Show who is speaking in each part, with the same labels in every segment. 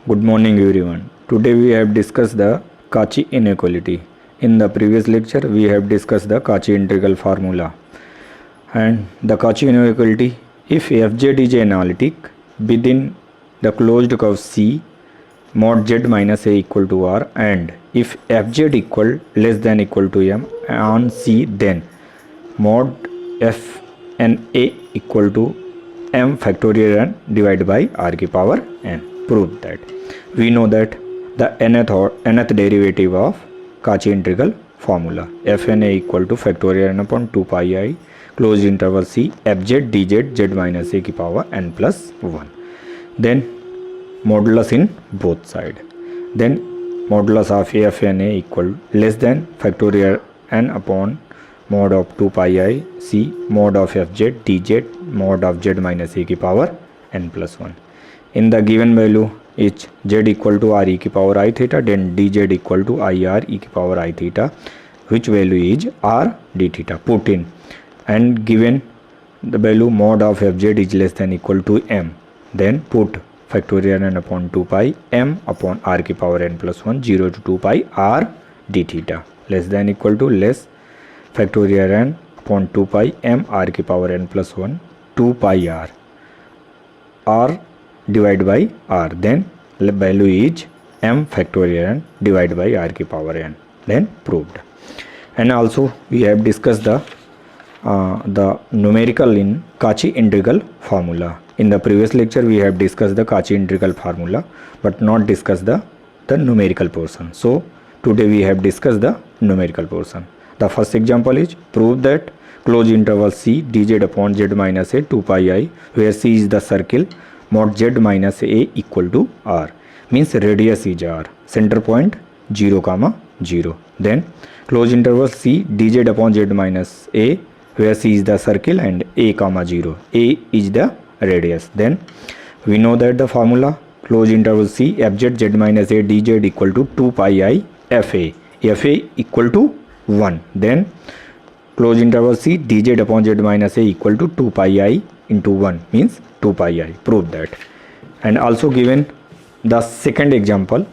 Speaker 1: Good morning everyone. Today we have discussed the Cauchy inequality. In the previous lecture we have discussed the Cauchy integral formula and the Cauchy inequality. If fz is analytic within the closed curve C mod z minus a equal to r, and if fz equal less than equal to m on C, then mod f and a equal to m factorial n divided by r की power n. Prove that. We know that the nth derivative of Cauchy integral formula fna equal to factorial n upon 2 pi I closed interval C fz dz z minus a की power n plus 1. Then modulus in both side. Then modulus of fna equal less than factorial n upon mod of 2 pi I C mod of fz dz mod of z minus a की power n plus 1. In the given value is z equal to r e की power I theta, then dz equal to I r e की power I theta, which value is r d theta. Put in and given the value mod of fz is less than equal to m, then put factorial n upon 2 pi m upon r की power n plus 1 0 to 2 pi r d theta less than equal to less factorial n upon 2 pi m r की power n plus 1 2 pi r divided by r, then the value is m factorial n divided by r की power n, then proved. And also we have discussed the numerical in Cauchy integral formula. In the previous lecture we have discussed the Cauchy integral formula but not discussed the numerical portion. So today we have discussed the numerical portion. The first example is prove that closed interval C dz upon z minus a 2 pi I, where C is the circle mod z minus a equal to r, means radius is r, center point 0, 0. Then closed interval C dz upon z minus a, where C is the circle and a, 0, a is the radius. Then we know that the formula closed interval C fz z minus a dz equal to 2 pi I fa, fa equal to 1. Then closed interval C dz upon z minus a equal to 2 pi I into 1, means 2 pi I. Prove that. And also given the second example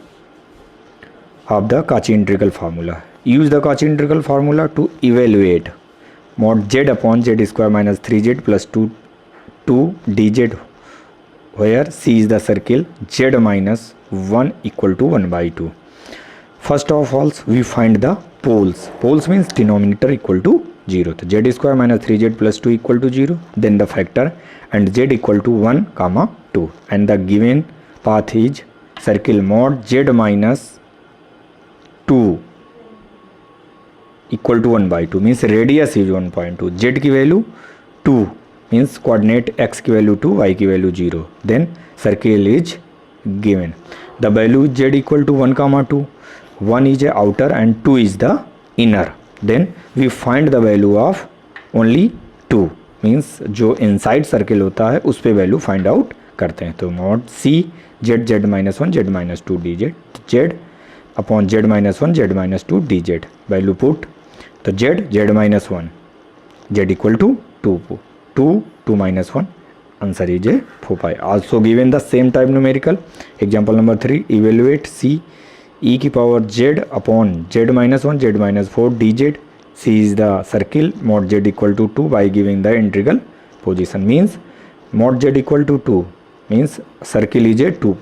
Speaker 1: of the Cauchy integral formula. Use the Cauchy integral formula to evaluate mod z upon z square minus 3z plus 2 dz, where C is the circle, z minus 1 equal to 1 by 2. First of all we find the poles. Poles means denominator equal to 0. So z square minus 3z plus 2 equal to 0. Then the factor and z equal to 1, 2. And the given path is circle mod z minus 2 equal to 1 by 2, means radius is 1.2. Z की value 2, means coordinate x की value 2, y की value 0. Then circle is given. The value z equal to 1, 2. 1 is the outer and 2 is the inner. Then we find the value of only 2, means जो inside circle होता है उस पे value find out करते हैं. तो mod c z minus 1 z minus 2 dz z upon z minus 1 z minus 2 dz, value put. तो z minus 1 z equal to 2 minus 1, answer is 4 pi. Also given the same type numerical. Example number 3, evaluate C e की power z upon z minus 1 z minus 4 dz. C is the circle mod z equal to 2 by giving the integral position, means mod z equal to 2 means circle is a 2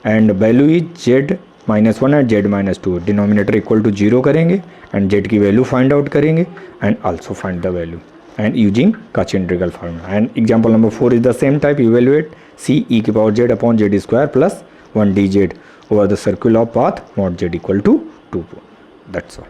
Speaker 1: and value is z minus 1 and z minus 2, denominator equal to 0 करेंगे and z की value find out करेंगे and also find the value and using Cauchy integral formula. And example number 4 is the same type. Evaluate C e की power z upon z square plus 1 dz over the circle of path mod z equal to 2. That's all.